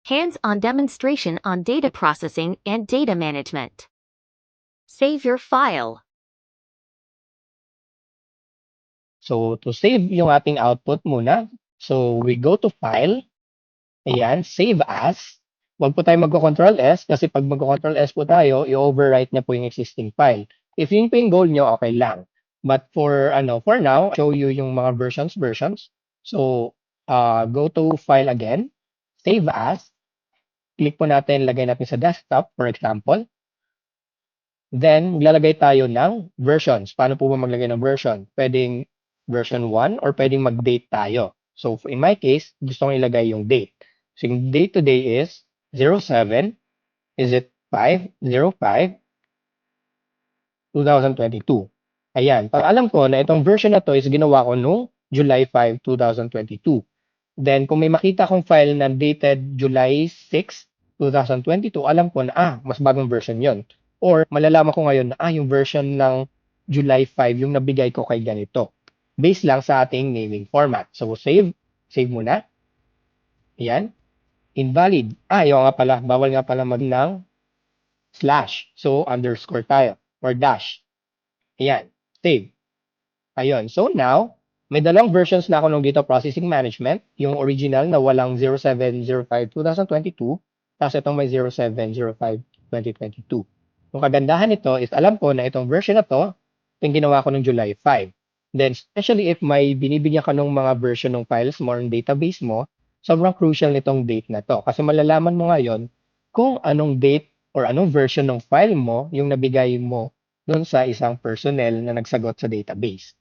Hands-on demonstration on data processing and data management. Save your file. So, to save yung ating output muna, so we go to File, ayan, Save As. Huwag po tayo mag-Control S kasi pag mag-Control S po tayo, i-overwrite niya po yung existing file. If yun po yung goal nyo, okay lang. But for now, show you yung mga versions. So, go to File again, Save As. Click po natin, lagay natin sa desktop, for example. Then, maglalagay tayo ng versions. Paano po ba maglagay ng version? Pwedeng version 1 or pwedeng mag-date tayo. So, in my case, gusto kong ilagay yung date. So, yung date today is 07, is it 5/05/2022. Ayan. Pag alam ko na itong version na to is ginawa ko noong July 5, 2022. Then, kung may makita akong file na dated July 6, 2022, alam ko na, mas bagong version yon. Or, malalaman ko ngayon na, yung version ng July 5, yung nabigay ko kay ganito. Based lang sa ating naming format. So, save muna. Ayan. Invalid. Yung nga pala, bawal nga pala mag ng slash. So, underscore tayo. Or dash. Ayan. Save. Ayun. So now, may dalawang versions na ako ng data processing management. Yung original na walang 07/05/2022, tapos itong may 07/05/2022. Yung kagandahan nito is alam ko na itong version na to, yung ginawa ko ng July 5. Then, especially if may binibigyan ka ng mga version ng files mo or ng database mo, sobrang crucial nitong date na to. Kasi malalaman mo ngayon kung anong date or anong version ng file mo yung nabigay mo dun sa isang personnel na nagsagot sa database.